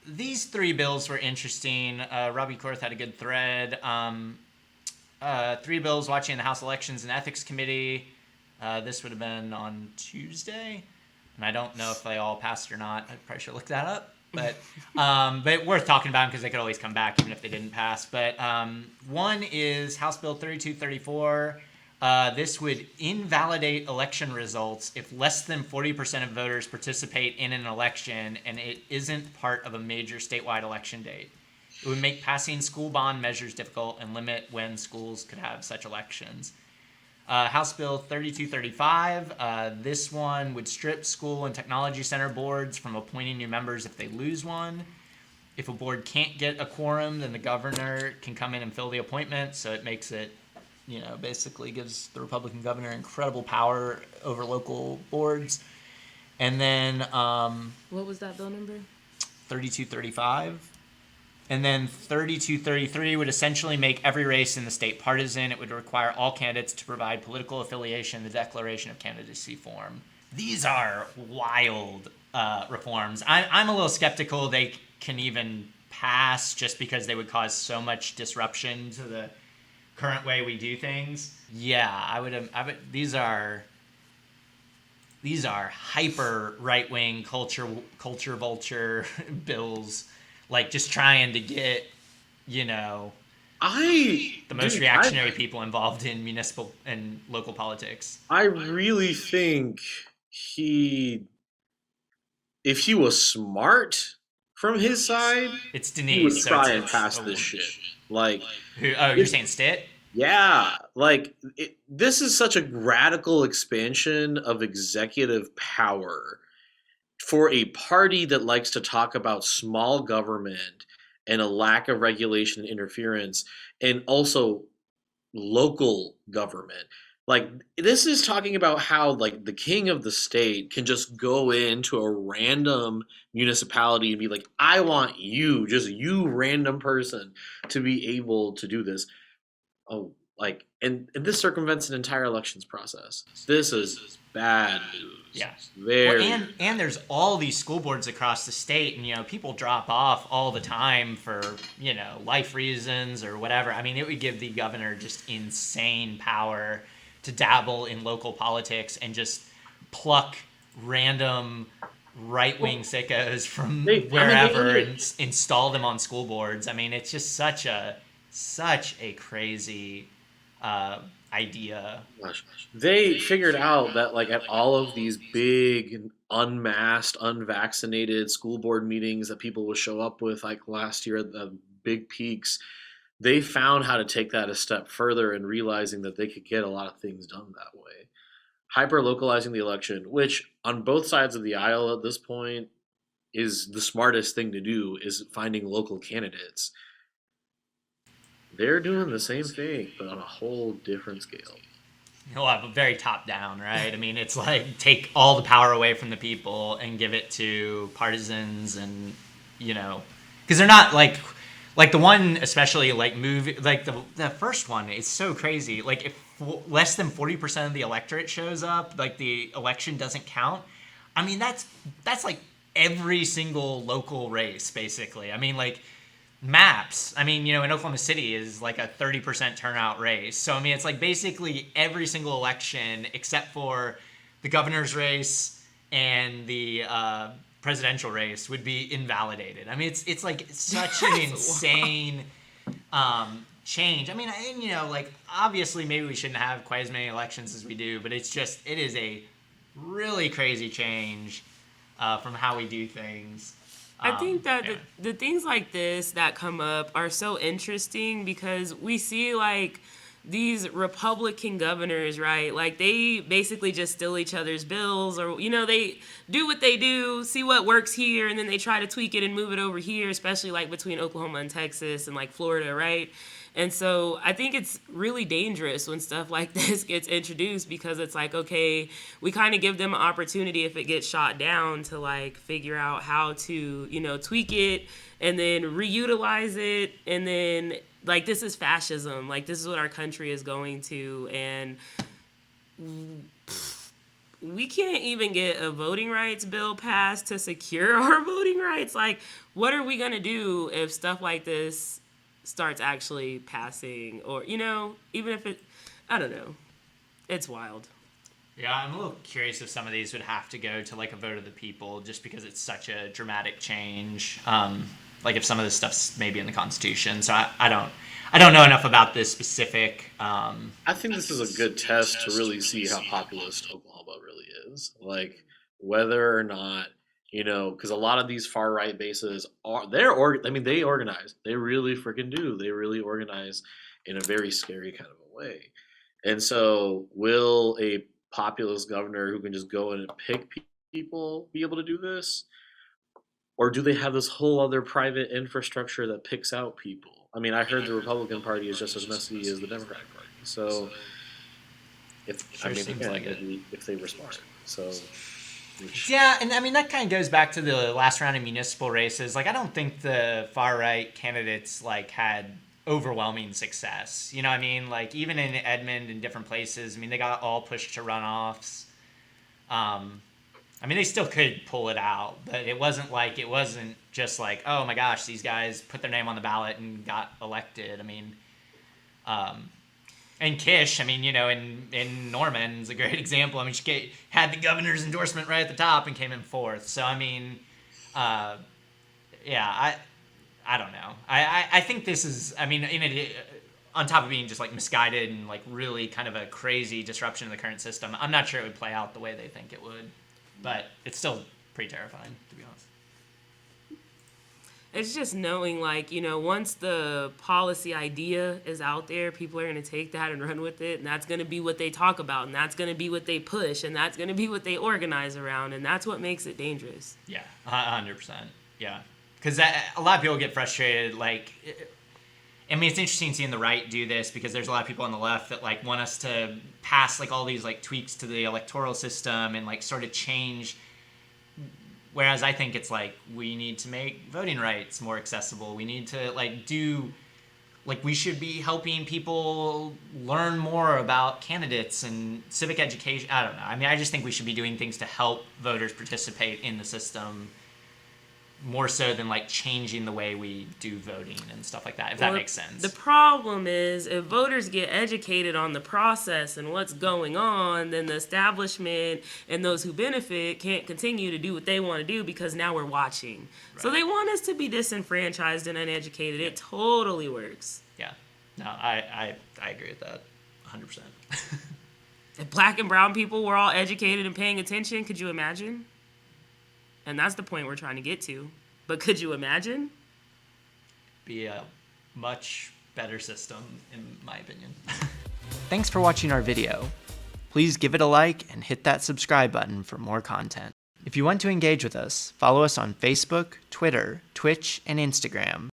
these three bills were interesting. Robbie Korth had a good thread. Three bills watching the House Elections and Ethics Committee. This would have been on Tuesday, and I don't know if they all passed or not. I probably should look that up. But worth talking about because they could always come back even if they didn't pass. But one is House Bill 3234. This would invalidate election results if less than 40% of voters participate in an election and it isn't part of a major statewide election date. It would make passing school bond measures difficult and limit when schools could have such elections. House Bill 3235. This one would strip school and technology center boards from appointing new members if they lose one. If a board can't get a quorum, then the governor can come in and fill the appointment. So it makes it, basically gives the Republican governor incredible power over local boards. And then what was that bill number? 3235. And then 3233 would essentially make every race in the state partisan. It would require all candidates to provide political affiliation in the declaration of candidacy form. These are wild reforms. I'm a little skeptical they can even pass just because they would cause so much disruption to the current way we do things. Yeah, I would. These are hyper right-wing culture vulture bills. Like, just trying to get, the most reactionary people involved in municipal and local politics. I really think if he was smart from his side, it's Denise. He would try and pass this shit. Like, you're saying Stitt? Yeah, like this is such a radical expansion of executive power for a party that likes to talk about small government and a lack of regulation and interference, and also local government. Like, this is talking about how, like, the king of the state can just go into a random municipality and be like, I want you, just you random person, to be able to do this. Oh, like, and this circumvents an entire elections process. This is bad news. Yeah. Very. Well, and there's all these school boards across the state, and people drop off all the time for life reasons or whatever. I mean, it would give the governor just insane power to dabble in local politics and just pluck random right-wing sickos from wherever and install them on school boards. I mean, it's just such a crazy idea. They figured out that, like, at all of these big unmasked, unvaccinated school board meetings that people would show up with, like last year at the big peaks, they found how to take that a step further and realizing that they could get a lot of things done that way. Hyper localizing the election, which on both sides of the aisle at this point is the smartest thing to do, is finding local candidates. They're doing the same thing, but on a whole different scale. Very top down, right? I mean, it's like take all the power away from the people and give it to partisans, and because they're not like the one, especially like the first one is so crazy. Like, if less than 40% of the electorate shows up, like, the election doesn't count. I mean, that's like every single local race, basically. I mean, like, maps. I mean, in Oklahoma City is like a 30% turnout race. So, I mean, it's like basically every single election except for the governor's race and the presidential race would be invalidated. I mean, it's like such an insane change. I mean, and, like, obviously maybe we shouldn't have quite as many elections as we do, but it is a really crazy change from how we do things. I think that the things like this that come up are so interesting because we see, like, these Republican governors, right? Like, they basically just steal each other's bills, or, they do what they do, see what works here, and then they try to tweak it and move it over here, especially, like, between Oklahoma and Texas and, like, Florida, right? And so I think it's really dangerous when stuff like this gets introduced because it's like, okay, we kind of give them an opportunity if it gets shot down to, like, figure out how to, tweak it and then reutilize it. And then, like, this is fascism. Like, this is what our country is going to. And we can't even get a voting rights bill passed to secure our voting rights. Like, what are we going to do if stuff like this starts actually passing? Or, even if it, I don't know. It's wild. Yeah, I'm a little curious if some of these would have to go to like a vote of the people, just because it's such a dramatic change. Like if some of this stuff's maybe in the Constitution. So I don't know enough about this specific. I think this is a good test to really see how populist Oklahoma really is. Like whether or not, because a lot of these far right bases they organize. They really freaking do. They really organize in a very scary kind of a way. And so will a populist governor who can just go in and pick people be able to do this? Or do they have this whole other private infrastructure that picks out people? I mean, I heard the Republican Party is just as messy as the Democratic Party. So, if they were smart. So, yeah, and I mean that kind of goes back to the last round of municipal races. Like, I don't think the far right candidates like had overwhelming success. You know what I mean? Like even in Edmond and different places, I mean they got all pushed to runoffs. I mean, they still could pull it out, but it wasn't just like, oh my gosh, these guys put their name on the ballot and got elected. I mean, and Kish, I mean, in Norman's a great example. I mean, she had the governor's endorsement right at the top and came in fourth. So, I mean, yeah, I don't know. I think this is, I mean, on top of being just like misguided and like really kind of a crazy disruption of the current system, I'm not sure it would play out the way they think it would. But it's still pretty terrifying, to be honest. It's just knowing, like, once the policy idea is out there, people are going to take that and run with it, and that's going to be what they talk about, and that's going to be what they push, and that's going to be what they organize around, and that's what makes it dangerous. Yeah, 100%. Yeah. Because a lot of people get frustrated, like... I mean, it's interesting seeing the right do this because there's a lot of people on the left that like want us to pass like all these like tweaks to the electoral system and like sort of change. Whereas I think it's like we need to make voting rights more accessible. We need to we should be helping people learn more about candidates and civic education. I don't know. I mean, I just think we should be doing things to help voters participate in the system more so than like changing the way we do voting and stuff like that, if that makes sense. The problem is if voters get educated on the process and what's going on, then the establishment and those who benefit can't continue to do what they want to do because now we're watching. Right. So they want us to be disenfranchised and uneducated. It totally works. Yeah. No, I agree with that 100%. If black and brown people were all educated and paying attention, could you imagine? And that's the point we're trying to get to. But could you imagine? Be a much better system, in my opinion. Thanks for watching our video. Please give it a like and hit that subscribe button for more content. If you want to engage with us, follow us on Facebook, Twitter, Twitch, and Instagram.